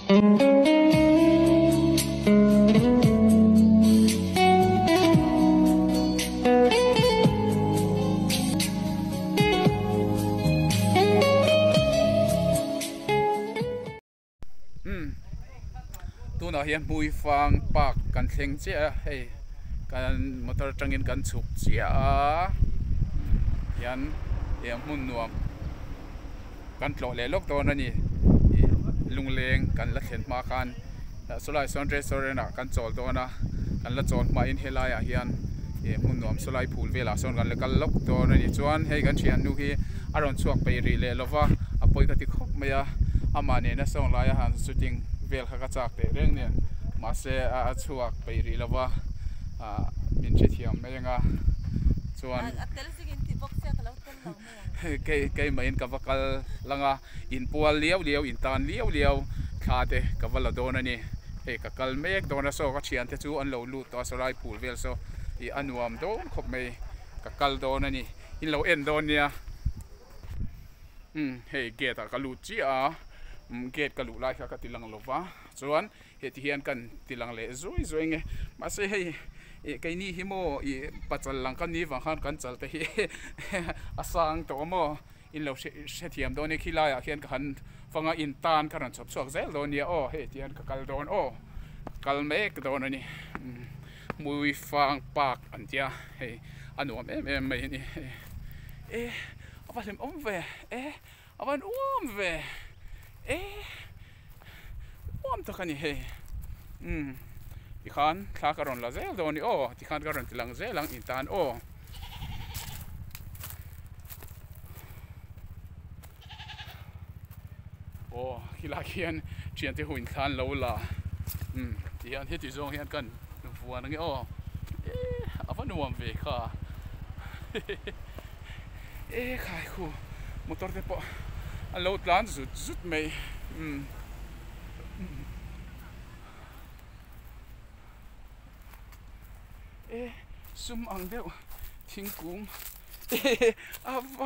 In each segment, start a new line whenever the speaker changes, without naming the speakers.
ตัวน่ะเห็นมุยฟางปากกันเข่งเจ้าให้กันมอเตอร์จังกินกันฉุกเจ้ายันเอ็มหุ่นนวมกันโผล่เล่ลูกตัวนั่นนี่ลุงเลงกันละเข็นมากันสุดท้ายส่วนเรสโซเรน่ะกันโจลตัวนะกันละโจลมาอินเฮลายอ่ะยันเอ็มหุ่นนวมสุดท้ายพูลเวลาส่วนกันละกันลูกตัวนั่นนี่ชวนให้กันเชียนดูที่อารมณ์ช่วงไปรีเลย์แล้วว่าอภัยกันที่คบไม่ยาอามาเนี่ยนะส่งลายอาหารสุดจริงเวลข้าจากเตะเรื่องเนี่ยมาเสียช่วงไปรีแล้วว่ามินเชียมไม่ยังอ่ะส่วนเกยมาอินกับกัลลังอ่ะอินปัวเลี้ยวอินตานเลี้ยวขาเตะกับวัลโดนนี่เฮ้กับกัลเมกโดนโซ่ก็เชียนเทจูอันเราลูตัวสลายพูลเวลโซ่อีอันวมโดนขบไม่กับกัลโดนนี่อินเราเอ็นโดนเนี่ยเฮ้เกตกัลูจีอ่ะเกตกัลูไล่กับติลังลบวะส่วนเหตุเฮียนกันติลังเละซวยไงมาเสียให้ไอ้นี่ฮิโมอีปัจจัยหลังกันนี้ฟังขันกันจัลแต่อาสังตัวโมอินเราเทียมโดนในขี้ลายเฮียนกันฟังอินตานกันชอบสวกเซลโดนเนี่ยโอ้เฮทียนกัลโดนโอ้กัลเมกโดนนี่มุยฟังปากอันเดียเฮอันนู้นไม่นี่เอาไปทำเวเอาไปเวตัวกันนี่เฮที่ขันข้าการันละเซลโดนี่โอ้ที่ขันการันที่หลังเซลหลังอินตานโอ้ขี้ลาเขียนเชียนที่หุ่นขันเราละที่อันที่ที่ทรงเฮียนกันฟัวนั่งโอ้เอาฟันนวมเวค่ะขายคู่มอเตอร์เตปะอันเราล้านสุดไม่ซุ่มอังเดียวทิ้งกุ้งอันว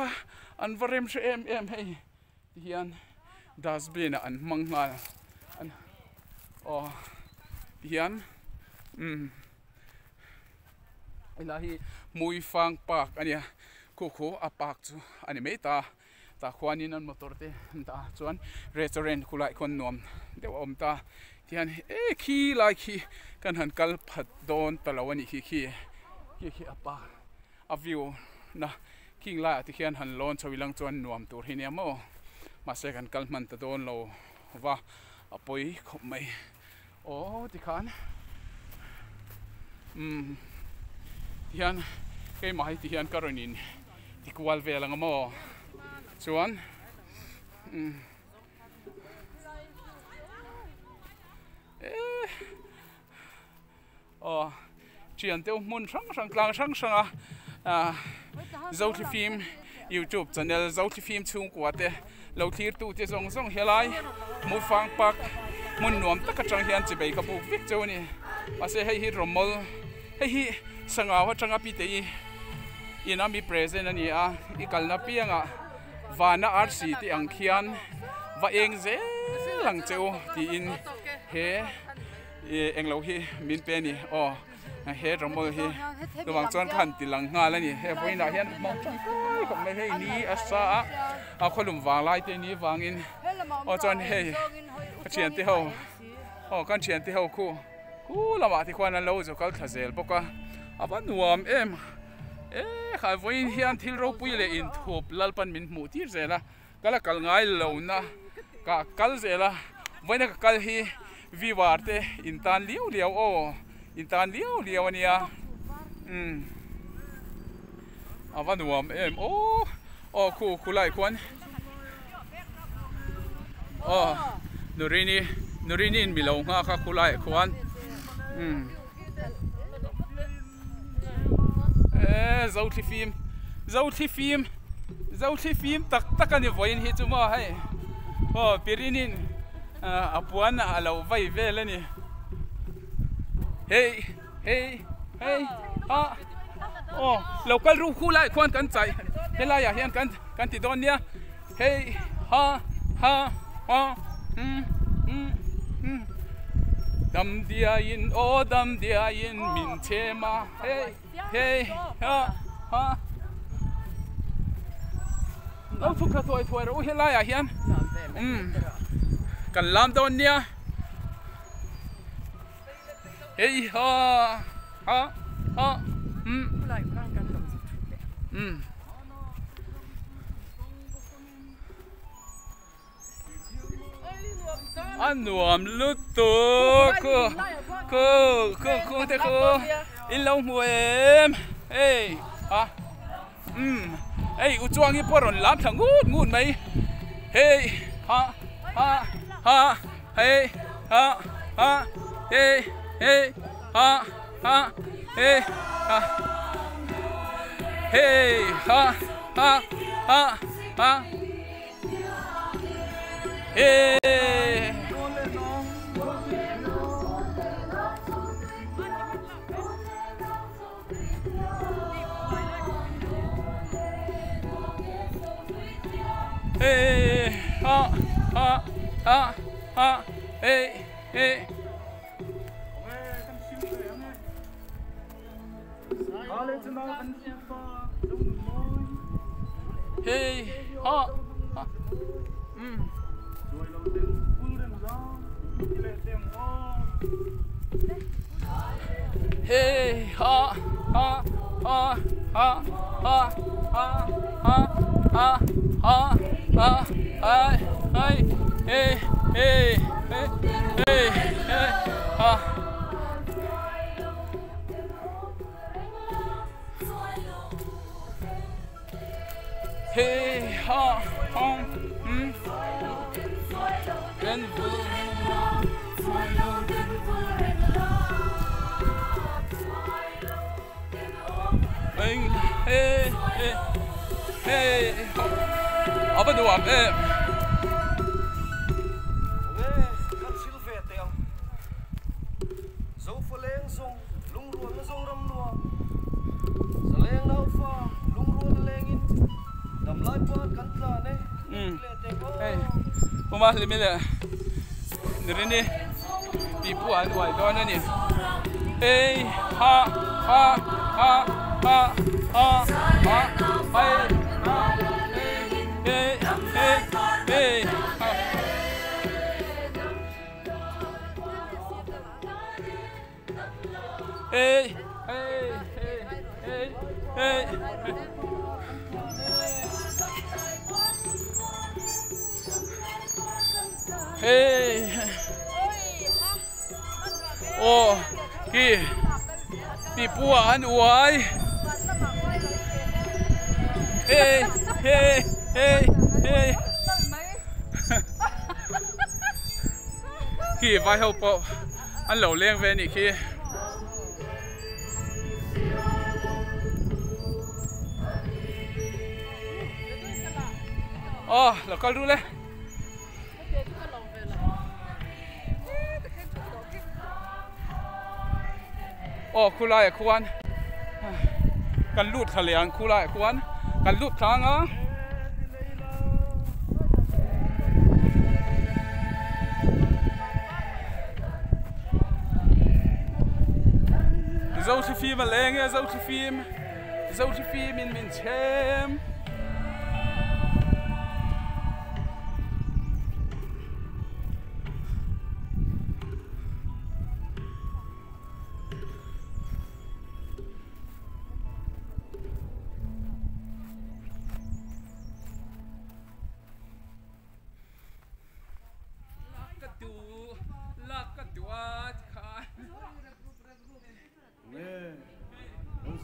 าร์มเชมให้ที่ยันดัสบินอันมังงาอันที่ยันไอ้ละที่มุยฟังปากอันเนี้ยคู่อาปากจูอันนี้ไม่ตาขวานี่นั่นมอเตอร์เตตาส่วนรีสอร์ทคุไลคนนวมเดี๋ยวตาที่ยันขี้ไล่ขี้กันหันกัลผัดโดนตะลวันนี้ขี้อาปากอาวิวนะขี้ไล่ที่ยันหันล้นชวิลังจวนนวมตัวที่เนี่ยมั้งมาเสกันกัลมันตะโดนเราว่าอาปุยขบไม่ที่ขันที่ยันเกยมาให้ที่ยันการนินที่กวาลเวลังมั้งส่วนเชียนเตียวมุนช่างกลางช่างเจ้าที่ฟิล์ม YouTube channel เจ้าที่ฟิล์มชุ่มกว่าเตะเราทีร์ตู้ที่ส่งเฮลัยมุฟังปักมุนนวมตะกจังเฮียนจะไปกับบุกวิกเจ้านี่มาเสียให้ฮิรมลให้ฮิสังอาว่าจังอาปีเตยอีน่ามีเพรสเซนนี่อีกัลนาเปียงวานาอาร์ซีที่อังเขียนว่าเองเจ้หลังเจ้าที่อินเฮเองเราฮิมินเป็นนี่เฮรมลฮิระหว่างจวนขันติหลังงานแล้วนี่เฮพวกนี้เฮียนมองจังก็ไม่ให้นี้อาซาคนหลุมวางไล่เตนี้วางอินจวนเฮเชียนที่เขากันเชียนที่เขาคู่ละมาที่ควรนั้นเราจะกัลทเซลปกว่าวันนวมข้าวันเฮียนที่เราปุยเลยอินทูบลัลปันมินมูที่เซล่ะก็ละกัลง่ายเหล่านะกัลเซล่ะวันนั้นกัลฮีวิวาร์เตอินตานเลี้ยวอินตานเลี้ยวเนี่ยวันนวมคู่ไล่ควรนูรินีมีลงค่ะคู่ไล่ควรเจ้าที่ฟิล์มตักกันอยู่วันนี้จุมาให้ปีนี้อาปวนเราไว้เวลนี่เฮ้เราก็รู้คู่ไล่ควรกันใจเฮล่าอย่าเฮียนกันติดโดนเนี่ยเฮ้ đam dia in ô đam dia in min che ma hey hey ha ha lâu thúc cả thôi thôi rồi lại à hiền cần làm đâu nha hey ha ha ha anh nuông lút to cơ thế cơ in lâu mùa em hey ha hey u chuang hi poron lam thang ngut mai hey ha ha ha hey ha ha hey hey ha ha hey ha hey ha ha ha ha hey hey ha ha ha ha hey hey hey ha ha hey ha ha ha ha ha ha ha ha ha hey hey hey hey hey ha hey ha ben hey hey hey apa tu apa
kan silvet yang zo foleng song lung ruang na song ram nuwa saleng na fa lung ruang lengin dam lai pa kan tla ne
hey puma limile nirine pipu an wai don ni hey ha ha ha ha ha ha hey hey hey hey hey hey hey hey oh ki pipu an wai hey hey hey hey ki vai hậu po an lo leng ve ni ki oh lo kal ru le oh kulai kwan kan lut khalian kulai kwan kan lut thang a zo te film lenge zo te film in min chem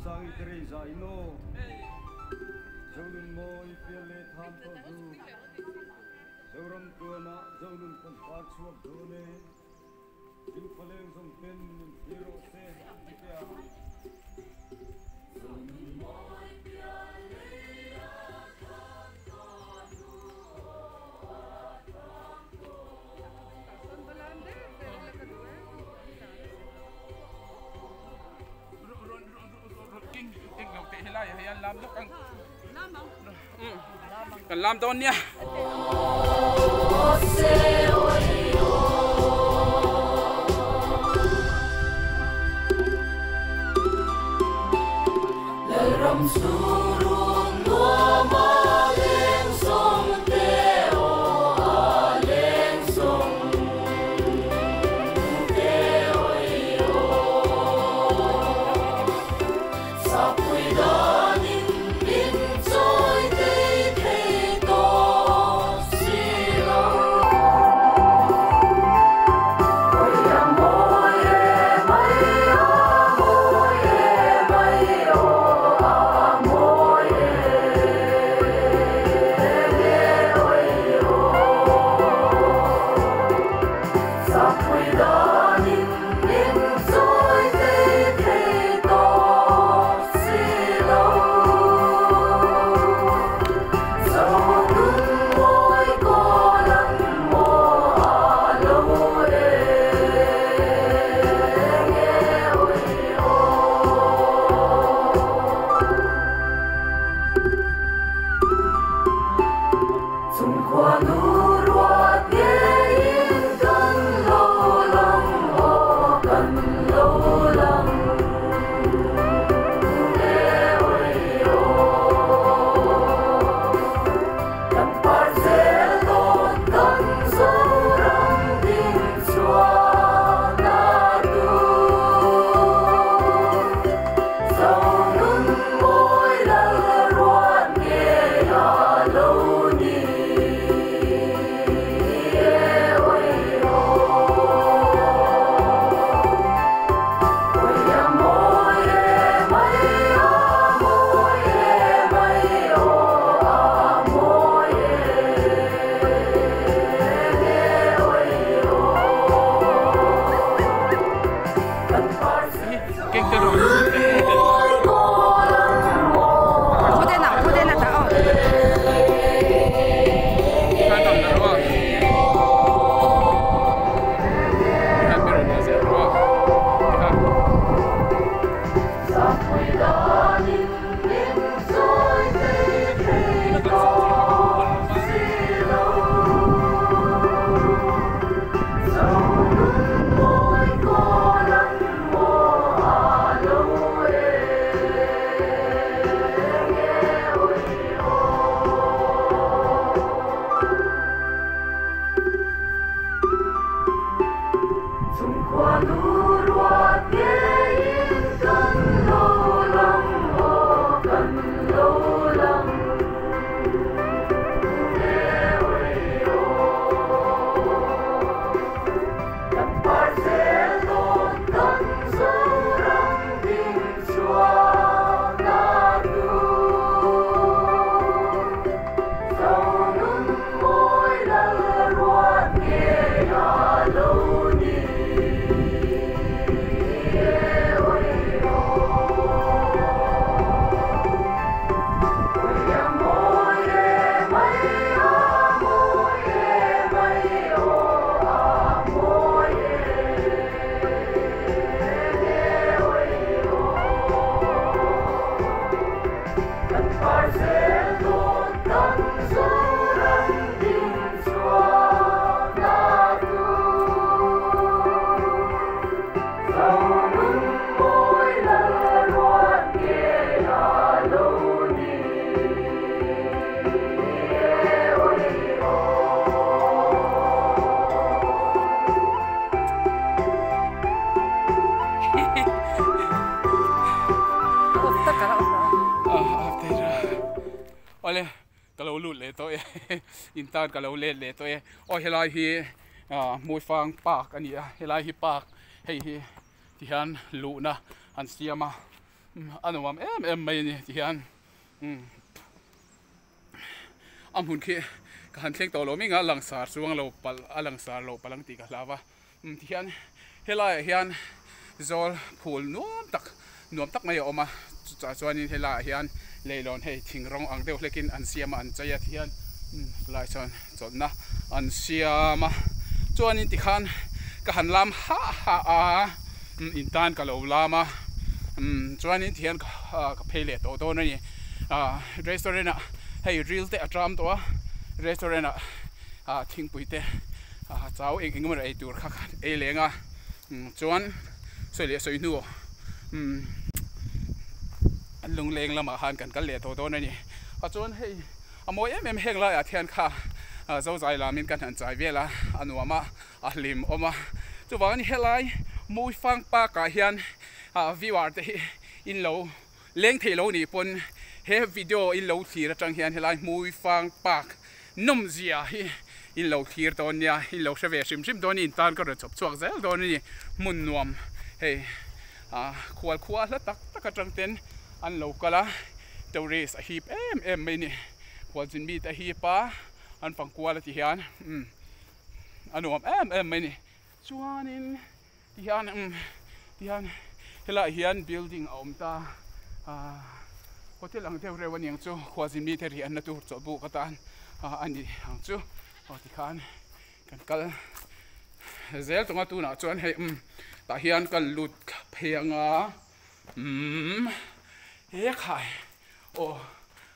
sang Teresa ino zolun mo ipiale tham to du zoram tuana zolun kan parsuak dole il paleng song pen hero se ipia zolun mo ipiale
cần làm tôn nha ole kalau lut le to intan kalau le to o helai hi mui fang park ani helai hi park hei hi tihan lu na an siama anuam em mai ni tihan am hun khi ka han thleng to lo mi nga langsar suang lo pal alangsar lo palang ti ka lawa tihan helai hian zol phul nuam tak mai oma chuanin helai hian leilon hei thingrong ang deuh hlekin an siama an chaya hian lai chon chotna an siama chuanin tikhan ka han lam ha a intan ka lo lama chuanin thian ka phele to na ni restaurant a hei real te atram to a restaurant a thingpuite chau eng mar ei tur kha e lenga chuan soi le soi nu อันลุงเลงละมาหันกันกันเลี้ยโตนั่นนี่จวนให้มวยเฮงละเทียนค่ะเจ้าใจละมินกันหันใจเวลาอันว่ามาลิมมาจุดวันนี้เฮลัยมวยฟังปากเฮียนวิวาร์ดอินโลเลี้ยงเทโลนี่ปนเฮวิดีโออินโลทีระจังเฮียนเฮลัยมวยฟังปากนุ่มเสียอินโลทีร์ตอนนี้อินโลเชเวชิมตอนนี้ตอนก็จะจบช่วงเซลตอนนี้มุนนวมเฮ้ขวดแล้วตักจังเต็นอันโลก็ละเดาเรสฮีบไม่นี่ขวดจินบีแต่ฮีบปะอันฟังขวดละที่เฮียนอันนวมไม่นี่ชวนนินที่เฮียนเฮล่าเฮียน building อมตาโฮเทลหลังเดียวเร็ววันยังจู่ขวดจินบีแต่เฮียนนั่นตัวจบุกตันอันนี้หลังจู่ที่ขันกันกัลเซลตรงตัวน่ะชวนให้แต่เฮียนกันหลุดเพียงเฮ้ยขายโอ้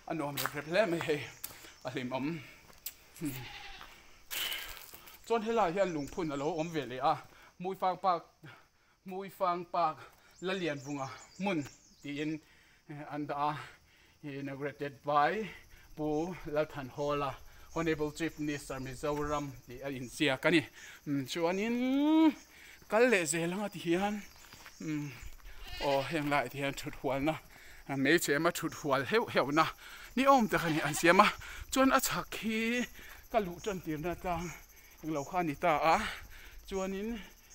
อันนู้นเปรี้ยวไม่ให้อะไรมั่มจนให้ลายเฮียนลุงพุ่นอะไรเวลีมวยฟังปากละเลียนบุงมุนที่อินอันดาinaugurated by ปูแล้วทันฮอลล์Honorable Chief Minister Mizoram ที่อินเซียกันนี่ชวนนี้กัลเลเซลังที่เฮียนโอ้ยังไงที่เฮียนชุดหัวนะไม่ใช่มาชุดหัวเหี่ยวนะนี่อมแต่กันนี่อันเสียมาจวนอาชักขีกัลลุจนตีนนะจังยังเราข้านิตาจวนนี้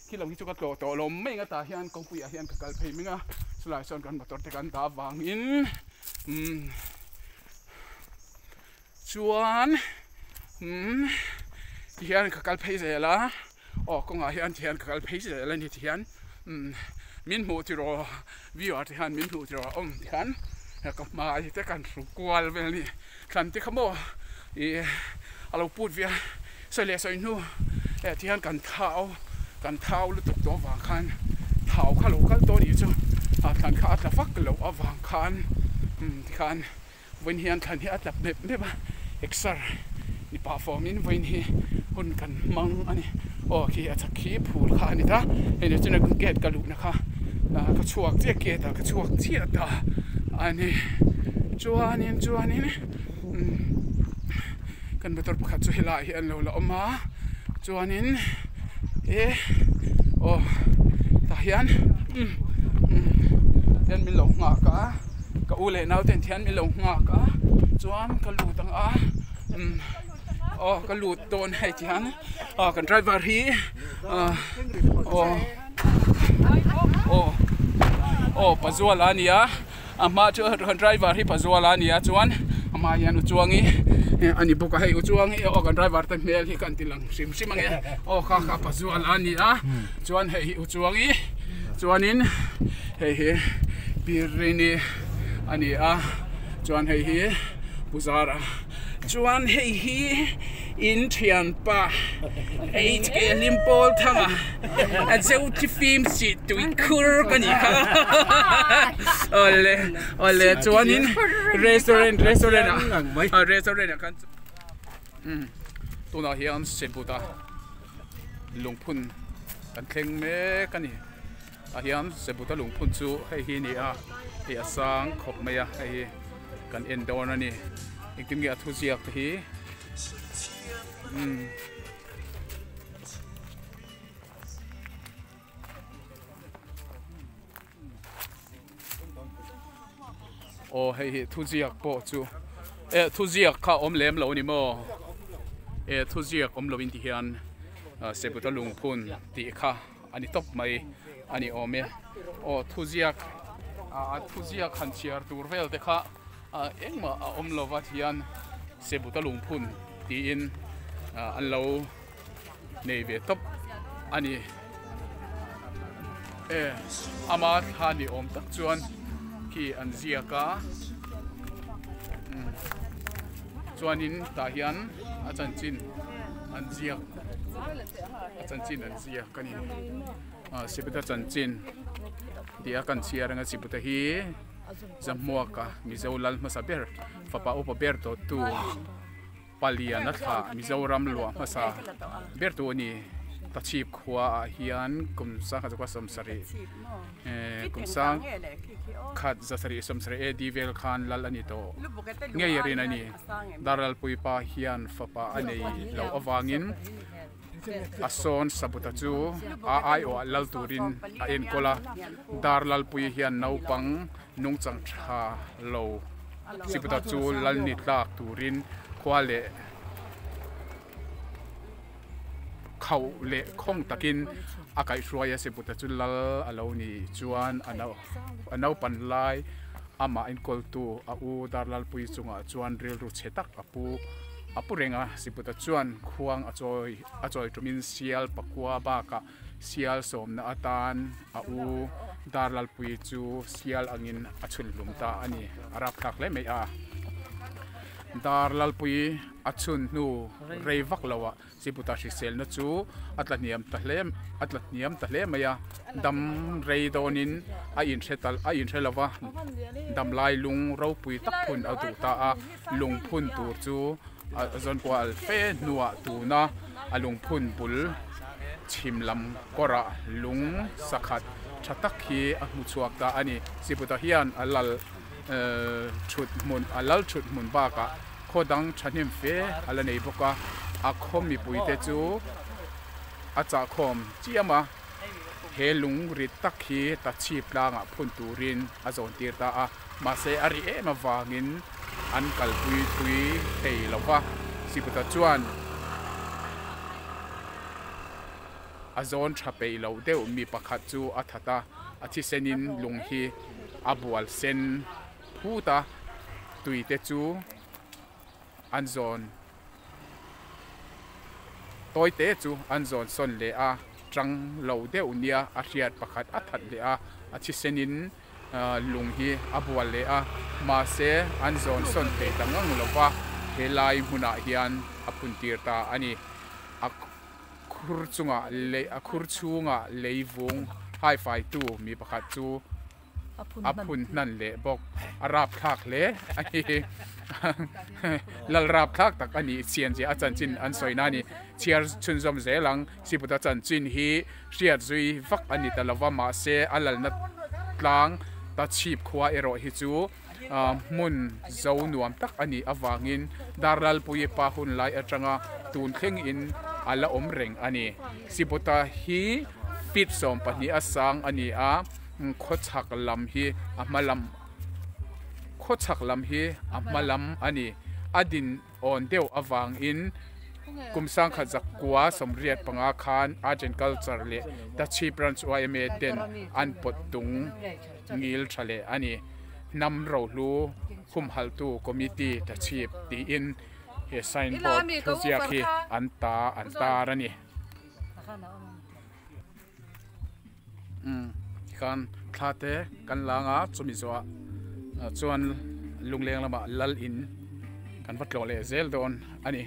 ที่เราคิดจะโตลมไม่งั้นตาเฮียนกงปุยเฮียนกับกัลเพย์ไม่งั้นสลายส่วนกันมาตรวจกันตาวางอินชวนเฮียนกับกัลเพย์เสร็จแล้วอ๋อกงเฮียนกับกัลเพย์เสร็จแล้วนี่เฮียนมินหูที่รอวิวที่ฮันมินหูที่รอที่ฮันก็มาที่กันสุกวาลเวลนี่ขันที่ขโมยเราพูดเวียเสลียสอยนู่ที่ฮันกันเท้าลุตกตัววางคันเท้าข้าลูกข้าตัวนี้จ้ะขันข้าอัดฟักเราเอาวางคันที่ขันวันเฮียนขันที่อัดแบบเนี่ยป่ะเอ็กซ์นี่ป่าฟอร์มินวันนี้หุ่นกันมังอันนี้โอเคอาจจะขี้ผูดขานี่ท่าเห็นจะนึกเกตกระลุกนะคะกระชวกเจี๊ยเกตกระชวกเจี๊ยตาอันนี้จวนนี้กันไปตรวจขัดจุยลายอันเราละมาจวนนี้โอ้ตาเฮียนยันมีหลงงากะกะอูเล่น่าเต้นเทียนมีหลงงากะจวนกระลุตังก็หลุดโดนให้ที่ฮันกันไดรเวอร์ฮีปัจจุบันนี้มาเจอกันไดรเวอร์ฮีปัจจุบันนี้จวนมาเฮียนอุจวงนี้อันนี้บุกให้อุจวงนี้กันไดรเวอร์ตั้งเมลที่กันติลังซิมังข้าปัจจุบันนี้จวนให้อุจวงนี้จวนนี้ให้ปีรินีอันนี้จวนให้บุษราจวนให้อินเทียนป่ะเอลิมโพลทั้งเจ้าที่ฟิล์มสิตุยคูร์กันนี่ค่ะโอเล่จวนนี้รีสอร์ทกันตัวน่าเฮียนเซบุตาลงพุนกันเคร่งเมกันนี่เฮียนเซบุตาลงพุนจูให้ฮีนี่เฮียสังขบเมียให้กันเอ็นโดนนี่อีกทีมีทุเรียนที่โอ้ให้ทุเรียนปอจูทุเรียนข้าอมเล็มเหล่านี้มั้งทุเรียนอมเหล่าอินทิเฮียนเสบุตรลุงพุนตีข้าอันนี้ตบไม่อันนี้อมทุเรียนขันเชียร์ตัวเวลเด็กข้าเอ็งมาอมเหล่าวัดเฮียนเสบุตรลุงพุนตีอินอันเราในเวทบอันนี้อามาทานิอมตักจวนที่อันเสียกาจวนนินตาเฮียนอาจารย์จินอันเสียกันนี่สิบุตรอาจารย์จินที่อาการเชียร์งั้นสิบุตรฮีจำมัวกะมิเจ้าลัลมาสับเบอร์ฟ้าป่าอุปเบอร์ตัวตูปาลียนัทมิเจ้ารำลัวมาซาเบอร์ตัวนี้ ตะชีบขวาเฮียนกุมสังขัดก็สมสรีกุมสังขัดจะสรีสมสรีดีเวลคานลัลนิโตเงี้ยรีนันนี่ดารัลปุยปาเฮียนฟปาอันนี้เราอวางินอาซอนสับุตจูอาโอลัลตูรินเอ็นโคลาดารัลปุยเฮียนนาวปังนุงจังชาโลสิบุตจูลัลนิตลากตูรินควาเลเขาเละคงตะกินอากาศช่วยสิบุตรจุลลอลาวนี่จวนอันเอาปันไลอามาอินกอลตูอูดาร์ลปุยจุงจวนเรียลรุเชตักอปูเรงสิบุตรจวนควงอจอยจุมินเซียลปักวาบากะเซียลสมนาตานอูดาร์ลปุยจูเซียลอังินอชุนลุมตาอันนี้อารับทักเลยไม่ดาร์ลปุยอัชชุนนูเรวักลาวะสิบุตรชิเซลนัจูอัตลเนียมตะเลมายาดำเรโดนินอินเชลาวะดำลายลุงเราปุยตักพุนเอาตูตาลุงพุนตูจูจนกว่าเฟนัวตูนะลุงพุนบุลชิมลำกระลุงสักขัดชัตักฮีมุชวกตาอันนี้สิบุตรเฮียนลัลชุดมุนบากะโคดังชันิมเฟอลในพวกอาคมมีปุยเตจูอาจารย์คมเจียมาเฮลุงริตักฮีตัดชีพลางพุนตูรินอาจารย์ตีตามาเซอาริเอมาวางินอันกัลปุยเตยลาวะสิบุตรจวนอาจารย์ชับไปลาวเดวมีประคัตจูอัฐตาอาทิเซนินลุงฮีอาบัวเซนพูตาตุยเตจูอันซอนตัวเตจูอันซอนสนเลอาจังเหลาเดอุเนียอาเชียดประคัดอัฐเลอาอาทิเซนินลุงฮีอาบัวเลอามาเซอันซอนสนเตตังงังลวะเฮลายมุนาฮิอันอพุนตีร์ตาอันนี้คุรจุงะเลคุรชูงะเลยวงไฮไฟตูมีประคัดจูอาพุนนั่นเละบอกอาราบทักเละไอ้ลลราบทักตักอันนี้เสียนจีอาจารย์จินอันสวยนานี่เชียร์ชุนจอมเจลังสิบุตรอาจารย์จินฮีเชียร์จุยฟักอันนี้แต่ละว่ามาเซอัลลัลนัดกลางตัดชีบขวาเอโรฮิจูมุนเจ้าหนวมตักอันนี้อวางินดารัลปุยปาหุนไลอาจังอาตูนเข่งอินอัลละอมเร่งอันนี้สิบุตรฮีปิดสมปนีอาสังอันนี้โคชักลำฮีอามาลำโคชักลำฮีอามาลำอันนี้อดินอ่อนเดียวอวางอินกุมสังขจักกัวสมเรียดปังอาคารอาร์เจนคัลเจอร์เลดัชชีบรันช์วายเมเดนอันปดตุงงิลทะเลอันนี้นำเราลูคุมฮัลตูคอมมิตี้ดัชชีบตีอินเฮไซน์บอร์ดทุกอย่างที่อันตาระนี่กันคลาเตกันลางจุมิจัวจวนลุงเลียงละมาลัลอินกันวัดโลเลเซลโดนอันนี้